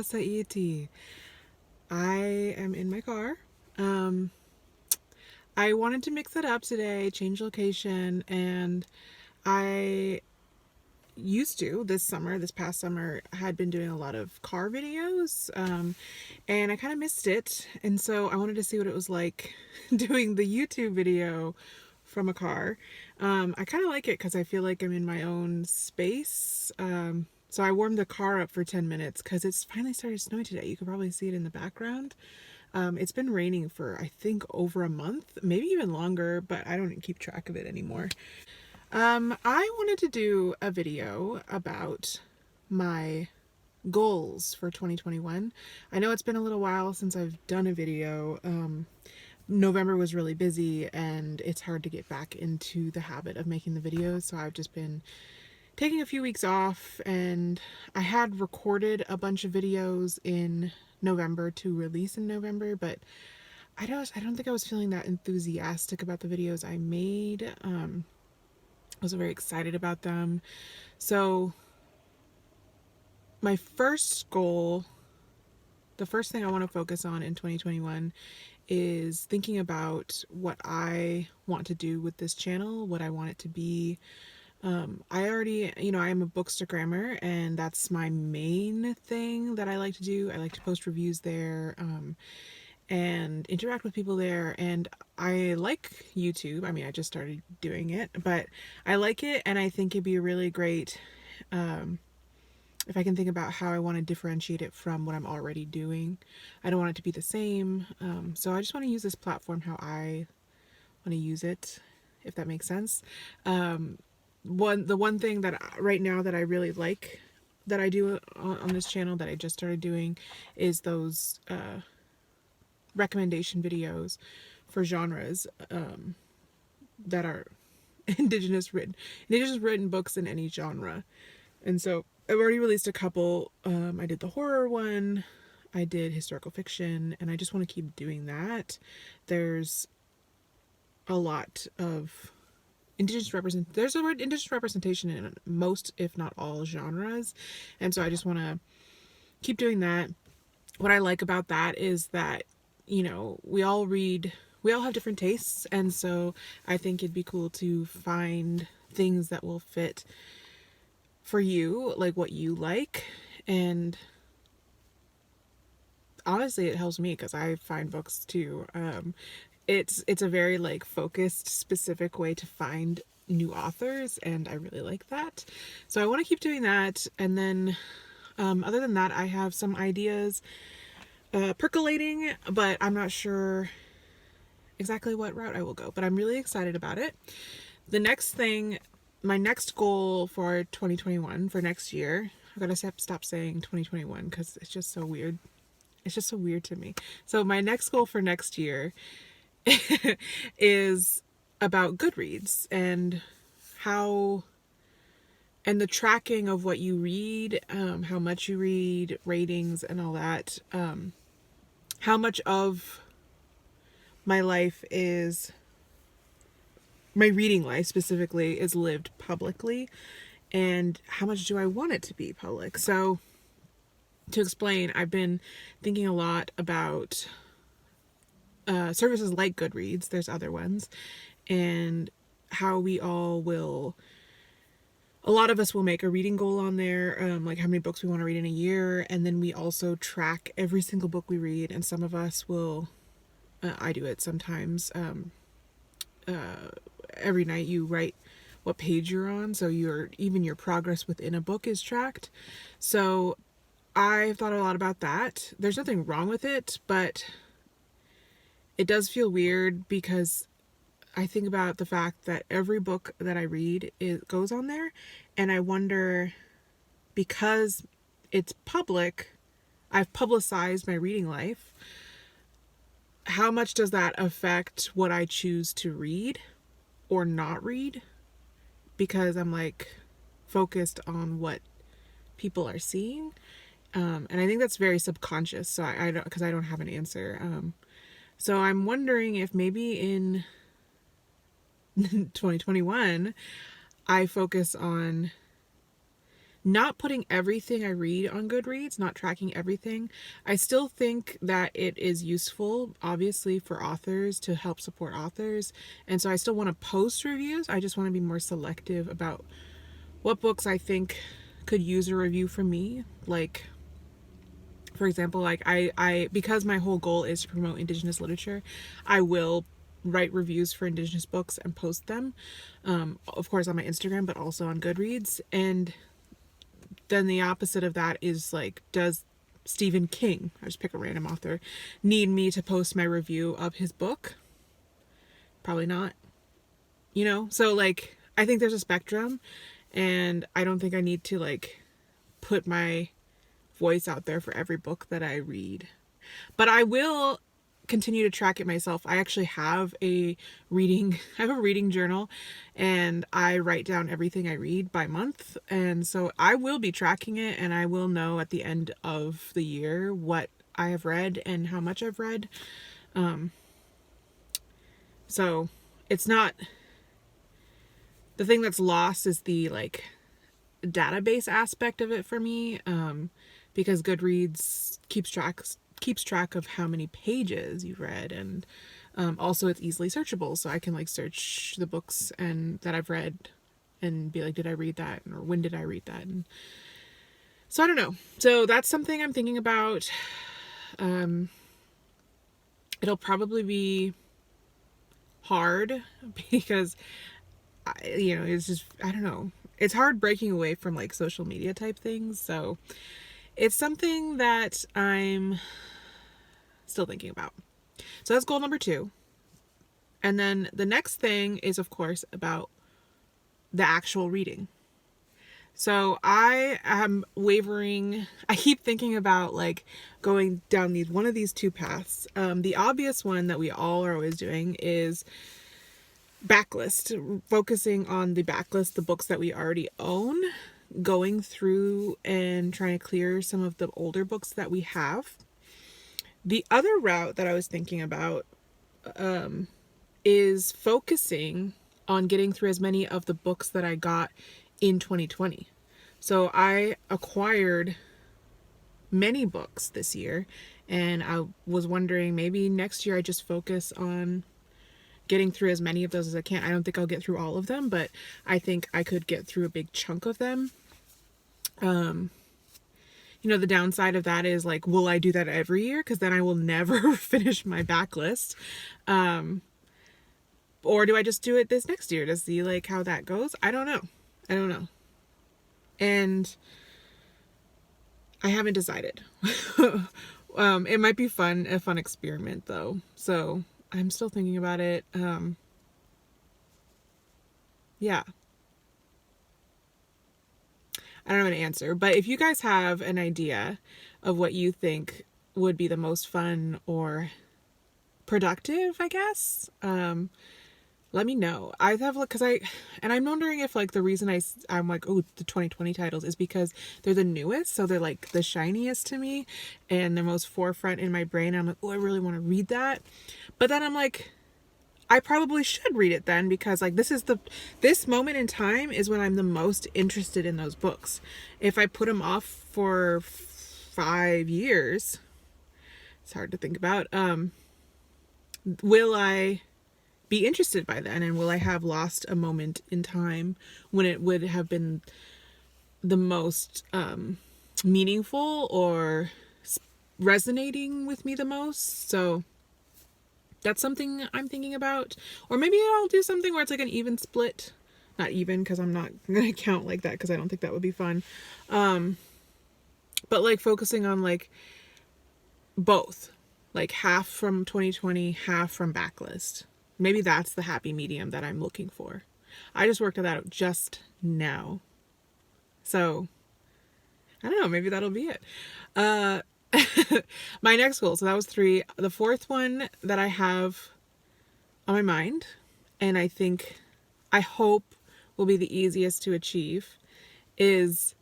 Saiti. I am in my car. Um, I wanted to mix it up today, change location, and I used to this past summer, had been doing a lot of car videos, and I kind of missed it. And so I wanted to see what it was like doing the YouTube video from a car. I kind of like it because I feel like I'm in my own space. So I warmed the car up for 10 minutes because it's finally started snowing today. You can probably see it in the background. It's been raining for, I think, over a month, maybe even longer, but I don't keep track of it anymore. I wanted to do a video about my goals for 2021. I know it's been a little while since I've done a video. November was really busy and it's hard to get back into the habit of making the videos, so I've just been taking a few weeks off, and I had recorded a bunch of videos in November to release in November, but I don't think I was feeling that enthusiastic about the videos I made. I wasn't very excited about them. So my first goal, the first thing I want to focus on in 2021 is thinking about what I want to do with this channel, what I want it to be. I already, I am a bookstagrammer, and that's my main thing that I like to do. I like to post reviews there, and interact with people there. And I like YouTube. I mean, I just started doing it, but I like it, and I think it'd be really great if I can think about how I want to differentiate it from what I'm already doing. I don't want it to be the same. So I just want to use this platform how I want to use it, if that makes sense. The one thing that right now that I really like that I do on this channel that I just started doing is those recommendation videos for genres that are indigenous written books in any genre. And so I've already released a couple. I did the horror one, I did historical fiction, and I just want to keep doing that. There's a lot of there's a word indigenous representation in most, if not all, genres, and so I just want to keep doing that. What I like about that is that we all have different tastes, and so I think it'd be cool to find things that will fit for you, like what you like. And honestly, it helps me because I find books too. It's a very like focused, specific way to find new authors, and I really like that. So I want to keep doing that. And then other than that, I have some ideas percolating, but I'm not sure exactly what route I will go, but I'm really excited about it. The next thing, my next goal for 2021, for next year, I've got to stop saying 2021 because it's just so weird. It's just so weird to me. So my next goal for next year is about Goodreads and the tracking of what you read, how much you read, ratings, and all that. How much of my life my reading life specifically, is lived publicly, and how much do I want it to be public? So to explain, I've been thinking a lot about services like Goodreads, there's other ones, and how a lot of us will make a reading goal on there, like how many books we want to read in a year, and then we also track every single book we read, and some of us will, I do it sometimes, every night you write what page you're on, so even your progress within a book is tracked. So I've thought a lot about that. There's nothing wrong with it, but it does feel weird because I think about the fact that every book that I read, it goes on there, and I wonder, because it's public, I've publicized my reading life, how much does that affect what I choose to read or not read? Because I'm like focused on what people are seeing, and I think that's very subconscious. So I don't, because I don't have an answer. So I'm wondering if maybe in 2021 I focus on not putting everything I read on Goodreads, not tracking everything. I still think that it is useful, obviously, for authors to help support authors. And so I still want to post reviews. I just want to be more selective about what books I think could use a review from me. Like, for example, like I because my whole goal is to promote Indigenous literature, I will write reviews for Indigenous books and post them, of course on my Instagram, but also on Goodreads. And then the opposite of that is like, does Stephen King, I just pick a random author, need me to post my review of his book? Probably not. You know? So like, I think there's a spectrum, and I don't think I need to like put my voice out there for every book that I read. But I will continue to track it myself. I actually have a reading journal, and I write down everything I read by month. And so I will be tracking it, and I will know at the end of the year what I have read and how much I've read. So it's not, the thing that's lost is the like database aspect of it for me, because Goodreads keeps track of how many pages you've read, and also it's easily searchable, so I can like search the books and that I've read and be like, did I read that, or when did I read that? And so I don't know. So that's something I'm thinking about. It'll probably be hard because it's just, I don't know, it's hard breaking away from like social media type things. So it's something that I'm still thinking about. So that's goal number 2. And then the next thing is, of course, about the actual reading. So I am wavering. I keep thinking about like going down one of these two paths. The obvious one that we all are always doing is backlist, focusing on the backlist, the books that we already own, going through and trying to clear some of the older books that we have. The other route that I was thinking about is focusing on getting through as many of the books that I got in 2020. So I acquired many books this year, and I was wondering maybe next year I just focus on getting through as many of those as I can. I don't think I'll get through all of them, but I think I could get through a big chunk of them. The downside of that is like, will I do that every year? Because then I will never finish my backlist. Or do I just do it this next year to see like how that goes? I don't know. And I haven't decided. It might be a fun experiment though. So I'm still thinking about it. Yeah. I don't have an answer, but if you guys have an idea of what you think would be the most fun or productive, I guess, let me know. I have, because I'm wondering if like the reason I'm like, oh, the 2020 titles is because they're the newest, so they're like the shiniest to me and the most forefront in my brain. I'm like, oh, I really want to read that. But then I'm like, I probably should read it then, because like this moment in time is when I'm the most interested in those books. If I put them off for 5 years, it's hard to think about. Will I be interested by then, and will I have lost a moment in time when it would have been the most meaningful or resonating with me the most? So that's something I'm thinking about. Or maybe I'll do something where it's like an even split. Not even, because I'm not going to count like that, because I don't think that would be fun. But like focusing on like both. Like half from 2020, half from backlist. Maybe that's the happy medium that I'm looking for. I just worked that out just now. So, I don't know, maybe that'll be it. My next goal, so that was 3. The 4th one that I have on my mind, and I hope will be the easiest to achieve, is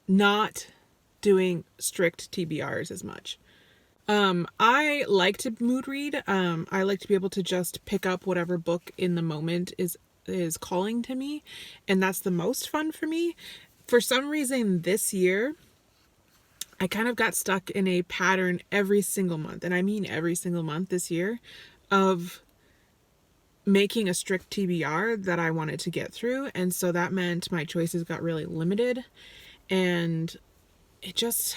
not doing strict TBRs as much. I like to mood read. I like to be able to just pick up whatever book in the moment is calling to me, and that's the most fun for me. for some reason this year, I kind of got stuck in a pattern every single month, and I mean every single month this year, of making a strict TBR that I wanted to get through. And so that meant my choices got really limited. And it just,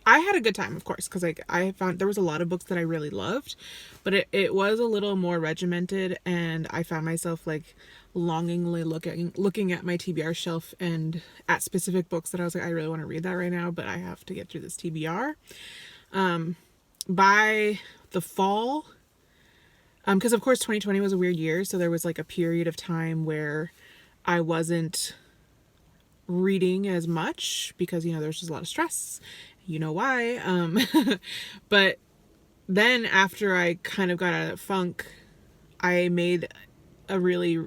I had a good time, of course, because I found there was a lot of books that I really loved, but it was a little more regimented, and I found myself like longingly looking at my TBR shelf and at specific books that I was like, I really want to read that right now, but I have to get through this TBR. By the fall, because of course 2020 was a weird year, so there was like a period of time where I wasn't reading as much because, you know, there's just a lot of stress. You know why. But then after I kind of got out of that funk, I made a really,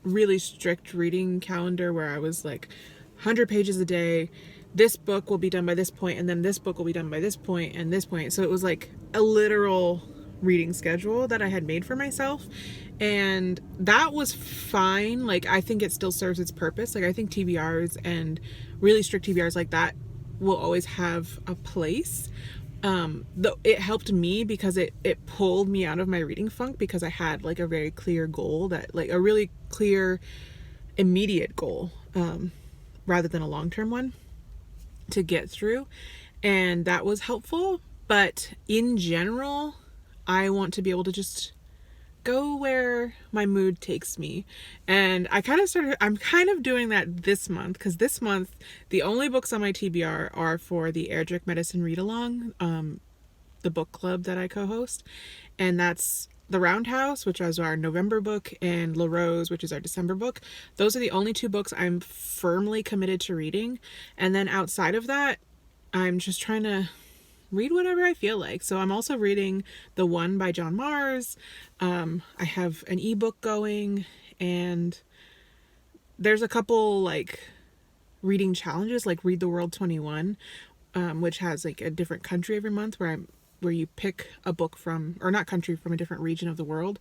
really strict reading calendar where I was like 100 pages a day. This book will be done by this point, and then this book will be done by this point and this point. So it was like a literal reading schedule that I had made for myself, and that was fine. Like, I think it still serves its purpose. Like, I think TBRs and really strict TBRs like that will always have a place. Though it helped me because it pulled me out of my reading funk, because I had like a very clear goal, that like a really clear immediate goal, rather than a long-term one to get through, and that was helpful. But in general, I want to be able to just go where my mood takes me. And I'm kind of doing that this month, because this month the only books on my TBR are for the Erdrich Medicine Read Along, the book club that I co-host, and that's The Roundhouse, which is our November book, and La Rose, which is our December book. Those are the only two books I'm firmly committed to reading, and then outside of that, I'm just trying to read whatever I feel like. So I'm also reading The One by John Mars. I have an ebook going, and there's a couple like reading challenges, like Read the World 21, which has like a different country every month, where you pick a book from, or not country, from a different region of the world.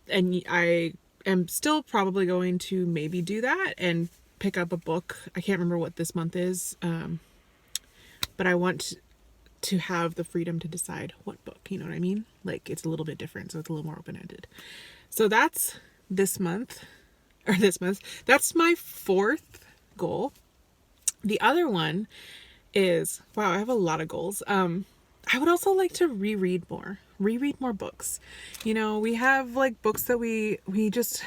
And I am still probably going to maybe do that and pick up a book. I can't remember what this month is, but I want to have the freedom to decide what book, you know what I mean? Like, it's a little bit different, so it's a little more open-ended. So that's this month. That's my fourth goal. The other one is, wow, I have a lot of goals. I would also like to reread more books. You know, we have like books that we just,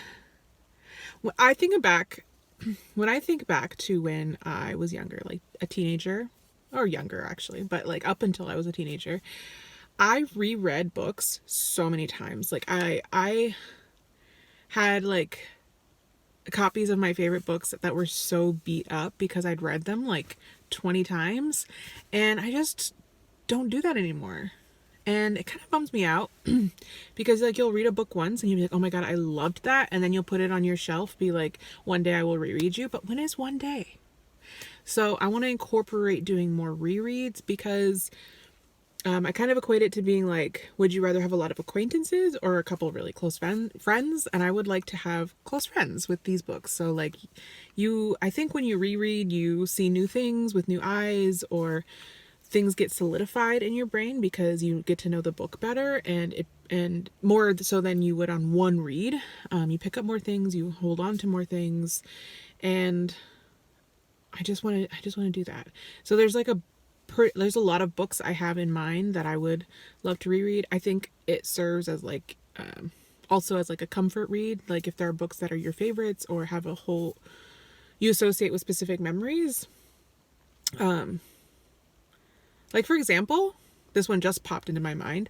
when I think back to when I was younger, like a teenager, or younger actually, but like up until I was a teenager, I reread books so many times. Like I had like copies of my favorite books that were so beat up because I'd read them like 20 times, and I just don't do that anymore. And it kind of bums me out because like you'll read a book once and you'll be like, oh my God, I loved that. And then you'll put it on your shelf, be like, one day I will reread you. But when is one day? So I want to incorporate doing more rereads, because I kind of equate it to being like, would you rather have a lot of acquaintances or a couple of really close friends? And I would like to have close friends with these books. So like I think when you reread, you see new things with new eyes, or things get solidified in your brain because you get to know the book better, and more so than you would on one read. You pick up more things, you hold on to more things, and I just want to do that. So there's like there's a lot of books I have in mind that I would love to reread. I think it serves as like also as like a comfort read. Like if there are books that are your favorites or have you associate with specific memories. Like for example, this one just popped into my mind.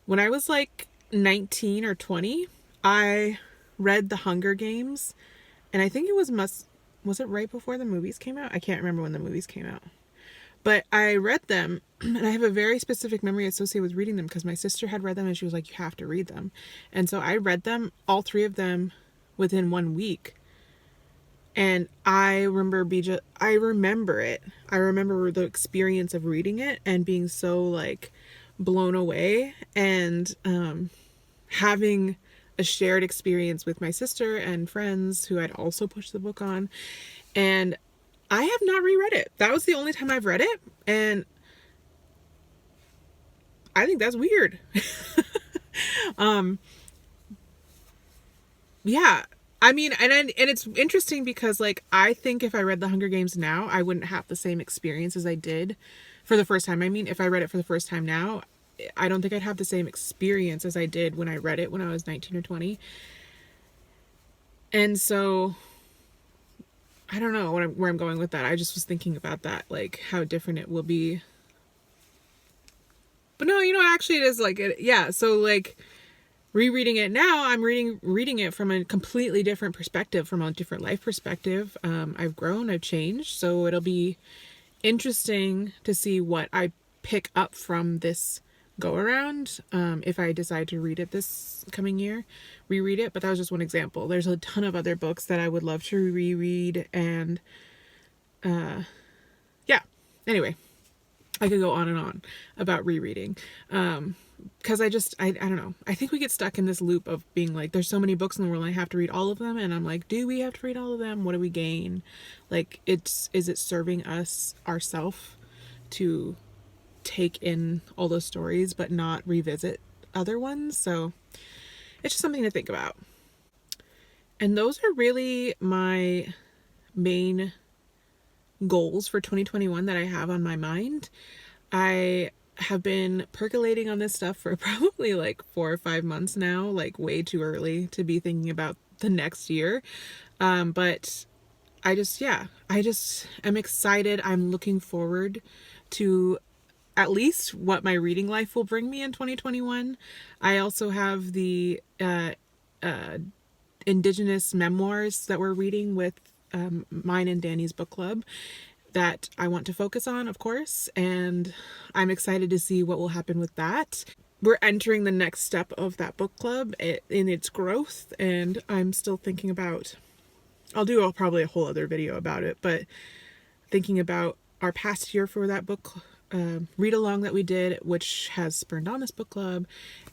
When I was like 19 or 20, I read The Hunger Games, and I think it was it right before the movies came out? I can't remember when the movies came out. But I read them, and I have a very specific memory associated with reading them because my sister had read them and she was like, you have to read them. And so I read them, all three of them, within 1 week. And I remember it. I remember the experience of reading it and being so like blown away, and having a shared experience with my sister and friends who I'd also pushed the book on. And I have not reread it. That was the only time I've read it, and I think that's weird. Yeah. I mean, and it's interesting because like I think if I read The Hunger Games now, I wouldn't have the same experience as I did for the first time. I mean, if I read it for the first time now, I don't think I'd have the same experience as I did when I read it when I was 19 or 20. And so I don't know where I'm going with that. I just was thinking about that, like how different it will be. But no, actually it is like yeah, so like rereading it now, I'm reading it from a completely different perspective, from a different life perspective. I've grown, I've changed, so it'll be interesting to see what I pick up from this go around, if I decide to read it this coming year, reread it. But that was just one example. There's a ton of other books that I would love to reread, and yeah. Anyway, I could go on and on about rereading. Because I don't know. I think we get stuck in this loop of being like, there's so many books in the world, and I have to read all of them. And I'm like, do we have to read all of them? What do we gain? Like, is it serving us ourselves to take in all those stories, but not revisit other ones? So it's just something to think about. And those are really my main goals for 2021 that I have on my mind. I have been percolating on this stuff for probably like 4 or 5 months now, like way too early to be thinking about the next year. But I just am excited. I'm looking forward to at least what my reading life will bring me in 2021. I also have the Indigenous memoirs that we're reading with mine and Danny's book club that I want to focus on, of course, and I'm excited to see what will happen with that. We're entering the next step of that book club in its growth, and I'm still thinking about, I'll do probably a whole other video about it, but thinking about our past year for that book read along that we did, which has spurned on this book club,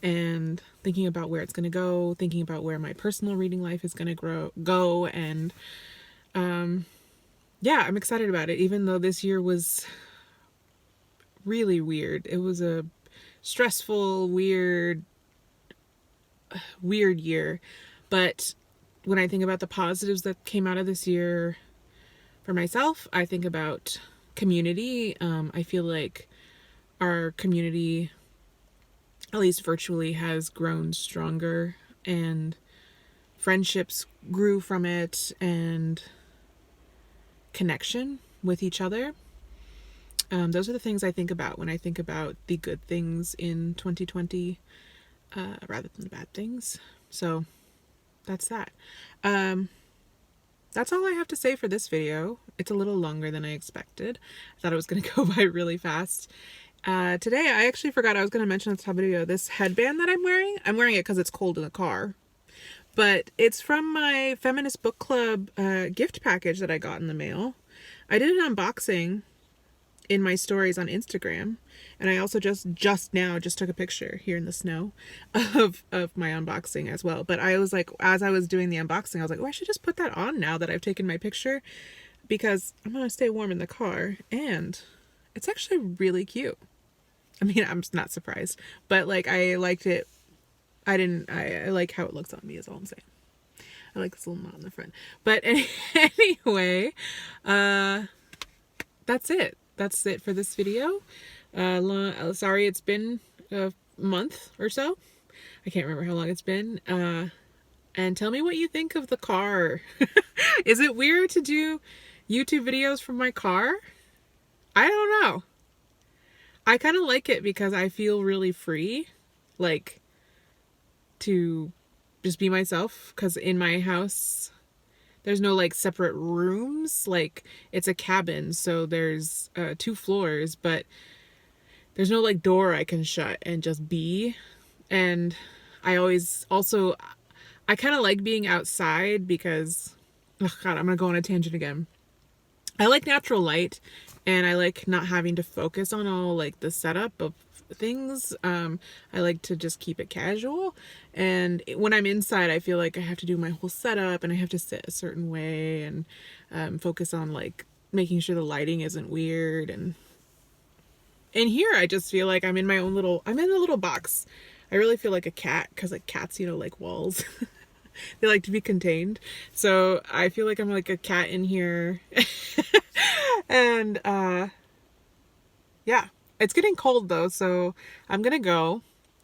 and thinking about where it's going to go, thinking about where my personal reading life is going to go, and yeah, I'm excited about it, even though this year was really weird. It was a stressful, weird year. But when I think about the positives that came out of this year for myself, I think about community. I feel like our community, at least virtually, has grown stronger, and friendships grew from it, and connection with each other. Those are the things I think about when I think about the good things in 2020, rather than the bad things. So that's that. That's all I have to say for this video. It's a little longer than I expected. I thought it was going to go by really fast. Today, I actually forgot I was going to mention at the top of the video, this headband that I'm wearing. I'm wearing it because it's cold in the car. But it's from my Feminist Book Club gift package that I got in the mail. I did an unboxing in my stories on Instagram, and I also just now took a picture here in the snow of my unboxing as well. But I was like, as I was doing the unboxing, I was like, oh, I should just put that on now that I've taken my picture, because I'm gonna stay warm in the car, and it's actually really cute. I mean, I'm not surprised, but like, I liked it. I like how it looks on me, is all I'm saying. I like this little knot in the front. But anyway, that's it. That's it for this video. Sorry it's been a month or so. I can't remember how long it's been. And tell me what you think of the car. Is it weird to do YouTube videos from my car? I don't know. I kind of like it because I feel really free. Like, to just be myself, because in my house there's no like separate rooms. Like, it's a cabin, so there's 2 floors, but there's no like door I can shut and just be. And I kind of like being outside because, oh God, I'm gonna go on a tangent again. I like natural light, and I like not having to focus on all like the setup of things. I like to just keep it casual, and when I'm inside I feel like I have to do my whole setup, and I have to sit a certain way, and focus on like making sure the lighting isn't weird. And in here, I just feel like I'm in my own little, I'm in a little box. I really feel like a cat because like cats, like walls. They like to be contained. So I feel like I'm like a cat in here. And yeah, it's getting cold though. So I'm going to go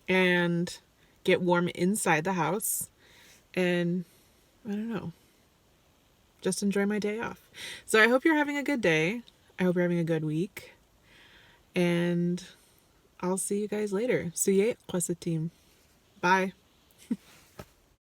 and get warm inside the house. And I don't know, just enjoy my day off. So I hope you're having a good day. I hope you're having a good week. And I'll see you guys later. Suye, team. Bye.